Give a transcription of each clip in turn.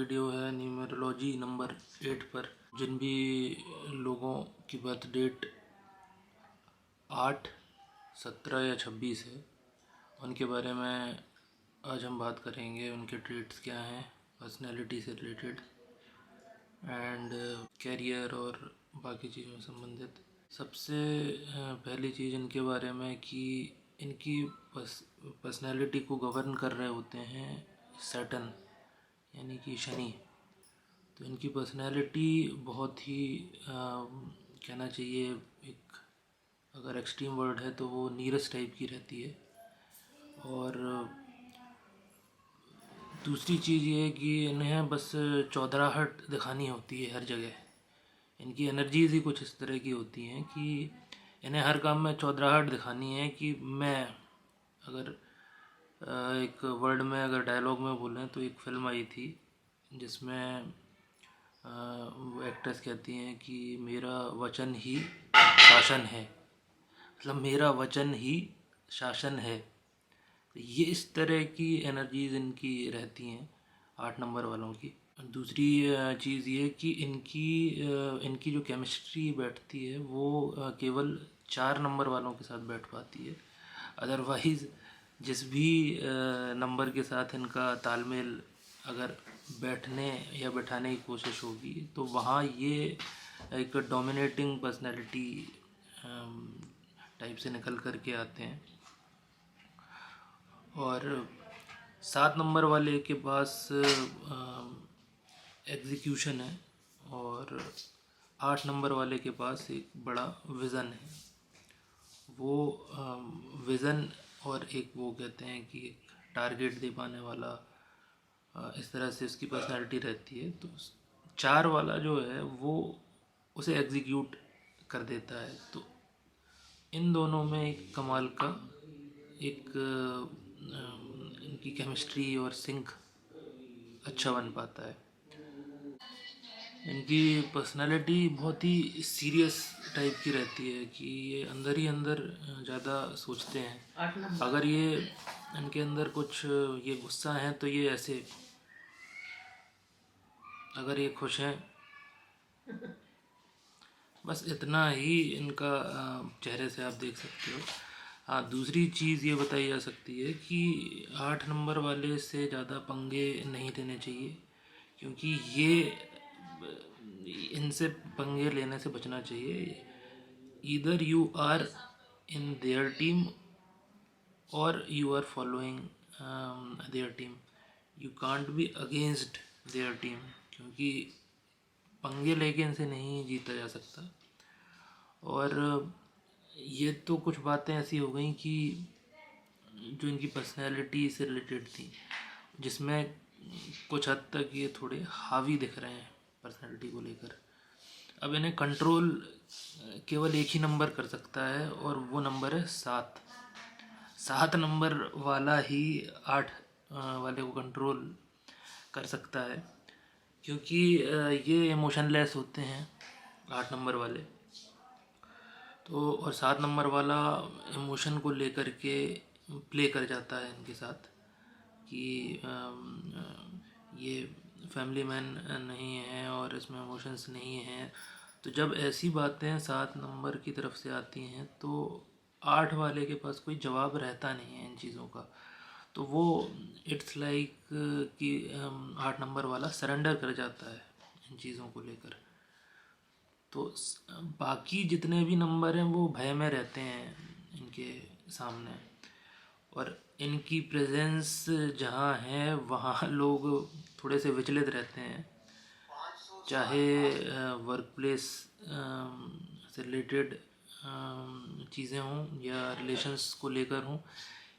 Video है numerology number 8 पर। जिन भी लोगों की बर्थ डेट 8, 17 या 26 है उनके बारे में आज हम बात करेंगे। उनके ट्रेट्स क्या हैं पर्सनैलिटी से रिलेटेड एंड कैरियर और बाकी चीज़ों से संबंधित। सबसे पहली चीज़ इनके बारे में कि इनकी पर्सनैलिटी को गवर्न कर रहे होते हैं सैटर्न यानी कि शनि। तो इनकी पर्सनैलिटी बहुत ही कहना चाहिए, एक अगर एक्सट्रीम वर्ड है तो वो नीरस टाइप की रहती है। और दूसरी चीज़ ये है कि इन्हें बस चौधराहट दिखानी होती है हर जगह। इनकी एनर्जीज ही कुछ इस तरह की होती हैं कि इन्हें हर काम में चौधराहट दिखानी है कि मैं अगर एक वर्ड में अगर डायलॉग में बोलें तो एक फिल्म आई थी जिसमें वो एक्ट्रेस कहती हैं कि मेरा वचन ही शासन है, मतलब मेरा वचन ही शासन है। ये इस तरह की एनर्जीज इनकी रहती हैं 8 नंबर वालों की। दूसरी चीज़ ये कि इनकी जो केमिस्ट्री बैठती है वो केवल 4 नंबर वालों के साथ बैठ पाती है। अदरवाइज़ जिस भी नंबर के साथ इनका तालमेल अगर बैठने या बैठाने की कोशिश होगी तो वहाँ ये एक डोमिनेटिंग पर्सनैलिटी टाइप से निकल कर के आते हैं। और 7 नंबर वाले के पास एग्जीक्यूशन है और 8 नंबर वाले के पास एक बड़ा विज़न है। वो विज़न और एक वो कहते हैं कि एक टारगेट दे पाने वाला, इस तरह से उसकी पर्सनैलिटी रहती है। तो 4 वाला जो है वो उसे एग्जीक्यूट कर देता है। तो इन दोनों में एक कमाल का एक इनकी केमिस्ट्री और सिंक अच्छा बन पाता है। इनकी पर्सनालिटी बहुत ही सीरियस टाइप की रहती है कि ये अंदर ही अंदर ज़्यादा सोचते हैं। अगर ये इनके अंदर कुछ ये गुस्सा है तो ये ऐसे, अगर ये खुश हैं बस इतना ही इनका चेहरे से आप देख सकते हो। हाँ, दूसरी चीज़ ये बताई जा सकती है कि 8 नंबर वाले से ज़्यादा पंगे नहीं लेने चाहिए, क्योंकि ये इनसे पंगे लेने से बचना चाहिए। Either you are in their team और you are following their team, you can't be against their team, क्योंकि पंगे लेके इनसे नहीं जीता जा सकता। और ये तो कुछ बातें ऐसी हो गई कि जो इनकी पर्सनैलिटी से रिलेटेड थी, जिसमें कुछ हद तक ये थोड़े हावी दिख रहे हैं पर्सनैलिटी को लेकर। अब इन्हें कंट्रोल केवल एक ही नंबर कर सकता है और वो नंबर है 7। 7 नंबर वाला ही 8 वाले को कंट्रोल कर सकता है, क्योंकि ये इमोशनलेस होते हैं 8 नंबर वाले। तो और 7 नंबर वाला इमोशन को लेकर के प्ले कर जाता है इनके साथ कि ये फैमिली मैन नहीं है और इसमें इमोशंस नहीं हैं। तो जब ऐसी बातें 7 नंबर की तरफ से आती हैं तो 8 वाले के पास कोई जवाब रहता नहीं है इन चीज़ों का। तो वो इट्स लाइक कि 8 नंबर वाला सरेंडर कर जाता है इन चीज़ों को लेकर। तो बाकी जितने भी नंबर हैं वो भय में रहते हैं इनके सामने, और इनकी प्रेजेंस जहाँ है वहाँ लोग थोड़े से विचलित रहते हैं। चाहे वर्क प्लेस से रिलेटेड चीज़ें हों या रिलेशंस को लेकर हों,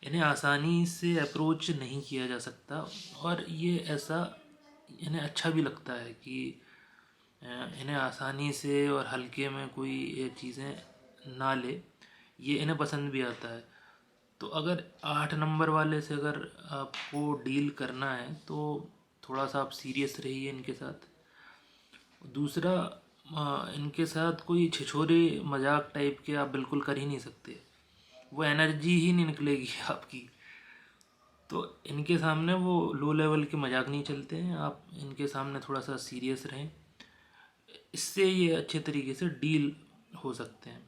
इन्हें आसानी से अप्रोच नहीं किया जा सकता। और ये ऐसा इन्हें अच्छा भी लगता है कि इन्हें आसानी से और हल्के में कोई ये चीज़ें ना ले, ये इन्हें पसंद भी आता है। तो अगर 8 नंबर वाले से अगर आपको डील करना है तो थोड़ा सा आप सीरियस रहिए इनके साथ। दूसरा, इनके साथ कोई छिछोरे मजाक टाइप के आप बिल्कुल कर ही नहीं सकते, वो एनर्जी ही नहीं निकलेगी आपकी। तो इनके सामने वो लो लेवल के मजाक नहीं चलते हैं, आप इनके सामने थोड़ा सा सीरियस रहें, इससे ये अच्छे तरीके से डील हो सकते हैं।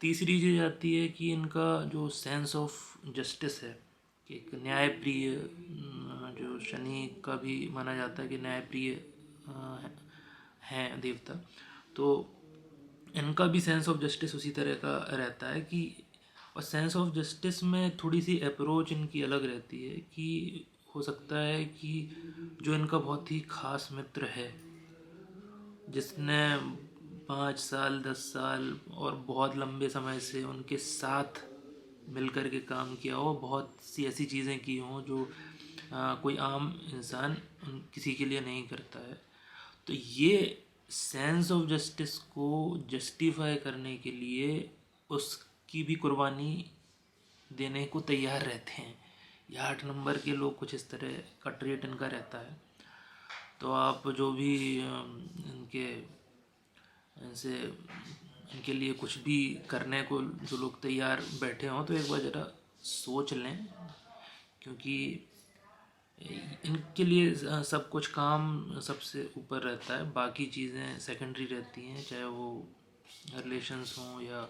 तीसरी चीज़ आती है कि इनका जो सेंस ऑफ जस्टिस है, कि एक न्यायप्रिय, जो शनि का भी माना जाता है कि न्यायप्रिय हैं देवता, तो इनका भी सेंस ऑफ जस्टिस उसी तरह का रहता है कि, और सेंस ऑफ जस्टिस में थोड़ी सी अप्रोच इनकी अलग रहती है कि हो सकता है कि जो इनका बहुत ही खास मित्र है, जिसने 5 साल 10 साल और बहुत लंबे समय से उनके साथ मिलकर के काम किया हो, बहुत सी ऐसी चीज़ें की हों जो कोई आम इंसान किसी के लिए नहीं करता है, तो ये सेंस ऑफ जस्टिस को जस्टिफाई करने के लिए उसकी भी कुर्बानी देने को तैयार रहते हैं। ये 8 नंबर के लोग कुछ इस तरह का ट्रेट इनका रहता है। तो आप जो भी इनके इनसे इनके लिए कुछ भी करने को जो लोग तैयार बैठे हों, तो एक बार ज़रा सोच लें, क्योंकि इनके लिए सब कुछ काम सबसे ऊपर रहता है, बाकी चीज़ें सेकेंडरी रहती हैं, चाहे वो रिलेशंस हों या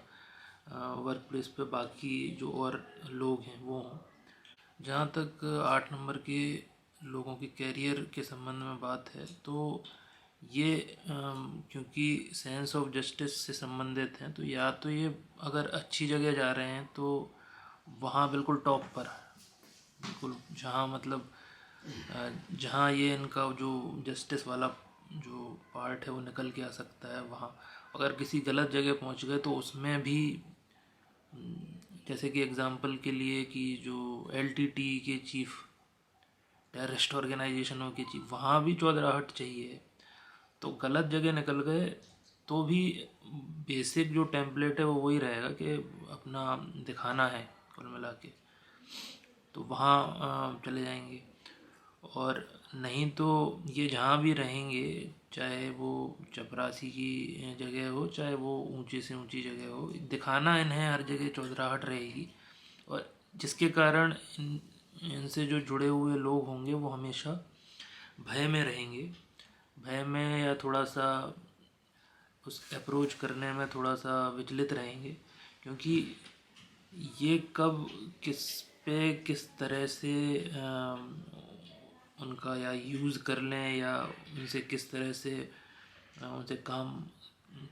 वर्क प्लेस पे बाकी जो और लोग हैं वो हों। जहाँ तक 8 नंबर के लोगों के कैरियर के संबंध में बात है, तो ये क्योंकि सेंस ऑफ जस्टिस से संबंधित हैं, तो या तो ये अगर अच्छी जगह जा रहे हैं तो वहाँ बिल्कुल टॉप पर, बिल्कुल जहाँ मतलब जहाँ ये इनका जो जस्टिस वाला जो पार्ट है वो निकल के आ सकता है, वहाँ अगर किसी गलत जगह पहुँच गए तो उसमें भी, जैसे कि एग्जांपल के लिए कि जो एलटीटी के चीफ, टेररिस्ट ऑर्गेनाइजेशनों के चीफ, वहाँ भी चौधराहट चाहिए, तो गलत जगह निकल गए तो भी बेसिक जो टेम्पलेट है वो वही रहेगा कि अपना दिखाना है कुल मिला के, तो वहाँ चले जाएंगे। और नहीं तो ये जहाँ भी रहेंगे, चाहे वो चपरासी की जगह हो, चाहे वो ऊंची से ऊंची जगह हो, दिखाना इन्हें हर जगह चौधराहट रहेगी, और जिसके कारण इनसे जो जुड़े हुए लोग होंगे वो हमेशा भय में रहेंगे, भय में या थोड़ा सा उस अप्रोच करने में थोड़ा सा विचलित रहेंगे, क्योंकि ये कब किस पे किस तरह से उनका या यूज़ कर लें या उनसे किस तरह से उनसे काम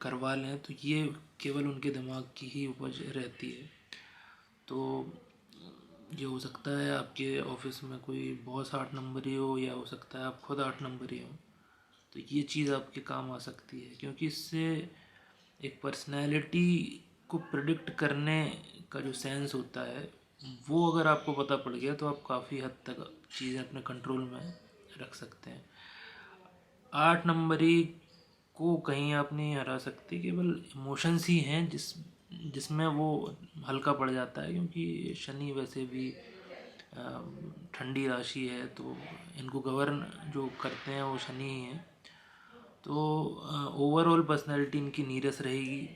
करवा लें, तो ये केवल उनके दिमाग की ही उपज रहती है। तो ये हो सकता है आपके ऑफिस में कोई बॉस 8 नंबरी हो, या हो सकता है आप खुद 8 नंबरी हो, तो ये चीज़ आपके काम आ सकती है, क्योंकि इससे एक पर्सनैलिटी को प्रिडिक्ट करने का जो सेंस होता है वो अगर आपको पता पड़ गया तो आप काफ़ी हद तक चीज़ें अपने कंट्रोल में रख सकते हैं। 8 नंबरी को कहीं आप नहीं हरा सकते, केवल इमोशंस ही हैं जिसमें वो हल्का पड़ जाता है, क्योंकि शनि वैसे भी ठंडी राशि है, तो इनको गवर्न जो करते हैं वो शनि ही हैं। तो ओवरऑल पर्सनैलिटी इनकी नीरस रहेगी,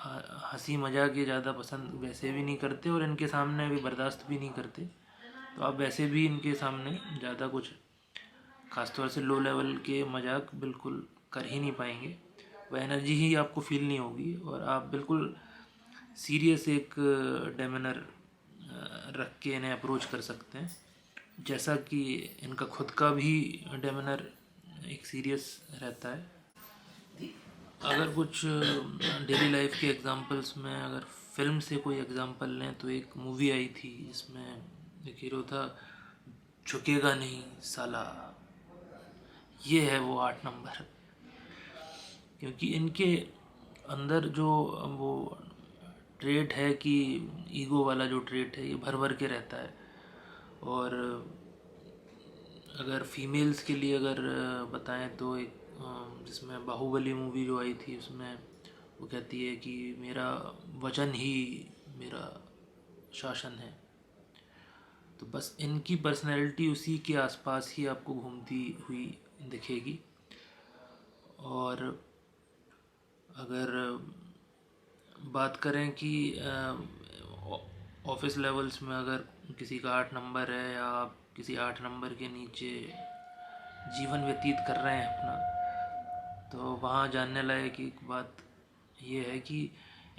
हंसी मजाक ये ज़्यादा पसंद वैसे भी नहीं करते, और इनके सामने भी बर्दाश्त भी नहीं करते, तो आप वैसे भी इनके सामने ज़्यादा कुछ खासतौर से लो लेवल के मजाक बिल्कुल कर ही नहीं पाएंगे, वह एनर्जी ही आपको फील नहीं होगी, और आप बिल्कुल सीरियस एक डेमेनर रख के इन्हें अप्रोच कर सकते हैं, जैसा कि इनका खुद का भी डेमेनर एक सीरियस रहता है। अगर कुछ डेली लाइफ के एग्जांपल्स में अगर फिल्म से कोई एग्जांपल लें, तो एक मूवी आई थी जिसमें एक हीरो था, झुकेगा नहीं साला, ये है वो 8 नंबर, क्योंकि इनके अंदर जो वो ट्रेट है कि ईगो वाला जो ट्रेट है ये भर भर के रहता है। और अगर फीमेल्स के लिए अगर बताएं तो एक जिसमें बाहुबली मूवी जो आई थी उसमें वो कहती है कि मेरा वचन ही मेरा शासन है, तो बस इनकी पर्सनैलिटी उसी के आसपास ही आपको घूमती हुई दिखेगी। और अगर बात करें कि ऑफिस लेवल्स में अगर किसी का 8 नंबर है या आप किसी 8 नंबर के नीचे जीवन व्यतीत कर रहे हैं अपना, तो वहाँ जानने लायक एक बात ये है कि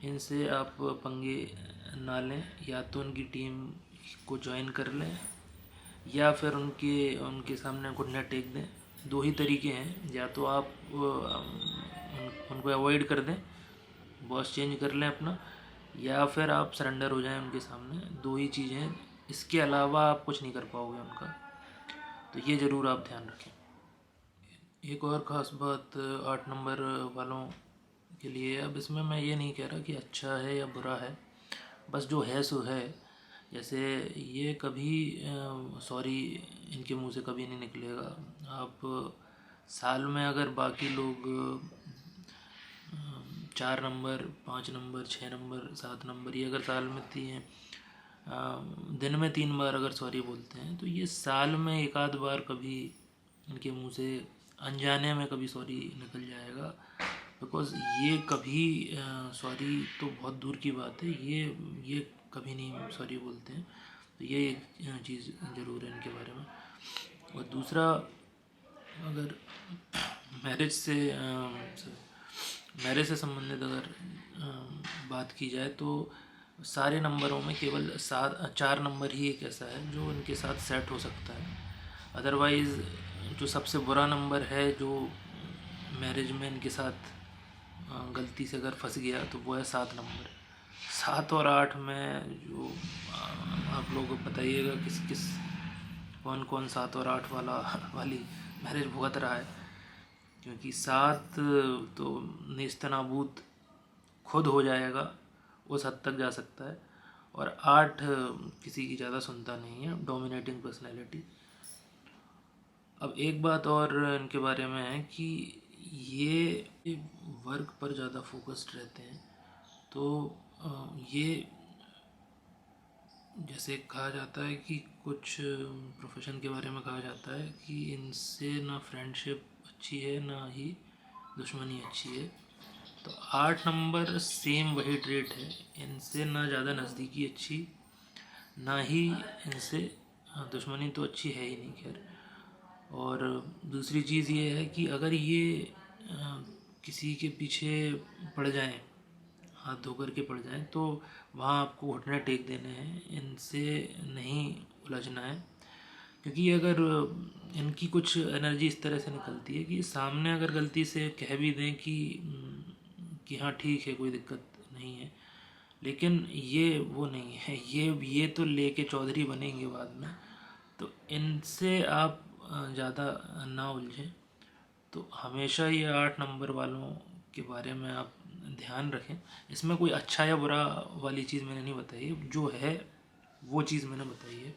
इनसे आप पंगे ना लें, या तो उनकी टीम को ज्वाइन कर लें या फिर उनके उनके सामने घुटने टेक दें। दो ही तरीके हैं, या तो आप उनको अवॉइड कर दें, बॉस चेंज कर लें अपना, या फिर आप सरेंडर हो जाएं उनके सामने। दो ही चीज़ें हैं, इसके अलावा आप कुछ नहीं कर पाओगे उनका, तो ये ज़रूर आप ध्यान रखें। एक और ख़ास बात 8 नंबर वालों के लिए, अब इसमें मैं ये नहीं कह रहा कि अच्छा है या बुरा है, बस जो है सो है। जैसे ये कभी सॉरी इनके मुंह से कभी नहीं निकलेगा। आप साल में अगर बाकी लोग 4 नंबर, 5 नंबर, 6 नंबर, 7 नंबर, ये अगर साल में दिन में 3 बार अगर सॉरी बोलते हैं, तो ये साल में एक आध बार कभी इनके मुंह से अनजाने में कभी सॉरी निकल जाएगा। बिकॉज़ ये कभी सॉरी तो बहुत दूर की बात है, ये कभी नहीं सॉरी बोलते हैं। तो ये एक चीज़ ज़रूर है इनके बारे में। और दूसरा, अगर मैरिज से संबंधित अगर बात की जाए, तो सारे नंबरों में केवल 4 नंबर ही एक ऐसा है जो इनके साथ सेट हो सकता है। अदरवाइज़ जो सबसे बुरा नंबर है जो मैरिज में इनके साथ गलती से अगर फंस गया, तो वो है 7 नंबर। 7 और 8 में जो आप लोग बताइएगा किस कौन कौन 7 और 8 वाली मैरिज भुगत रहा है, क्योंकि 7 तो नेस्तनाबूत खुद हो जाएगा, उस हद तक जा सकता है। और 8 किसी की ज़्यादा सुनता नहीं है, डोमिनेटिंग पर्सनैलिटी। अब एक बात और इनके बारे में है कि ये वर्क पर ज़्यादा फोकस्ड रहते हैं। तो ये जैसे कहा जाता है कि कुछ प्रोफेशन के बारे में कहा जाता है कि इनसे ना फ्रेंडशिप अच्छी है ना ही दुश्मनी अच्छी है। तो 8 नंबर सेम वही ट्रेट है, इनसे ना ज़्यादा नज़दीकी अच्छी, ना ही इनसे दुश्मनी तो अच्छी है ही नहीं। खैर, और दूसरी चीज़ ये है कि अगर ये किसी के पीछे पड़ जाएं, हाथ धो कर के पड़ जाएं, तो वहाँ आपको घुटने टेक देने हैं, इनसे नहीं उलझना है। क्योंकि अगर इनकी कुछ एनर्जी इस तरह से निकलती है कि सामने अगर गलती से कह भी दें कि हाँ ठीक है, कोई दिक्कत नहीं है, लेकिन ये वो नहीं है, ये तो लेके चौधरी बनेंगे बाद में। तो इनसे आप ज़्यादा ना उलझें। तो हमेशा ये 8 नंबर वालों के बारे में आप ध्यान रखें। इसमें कोई अच्छा या बुरा वाली चीज़ मैंने नहीं बताई, जो है वो चीज़ मैंने बताई है।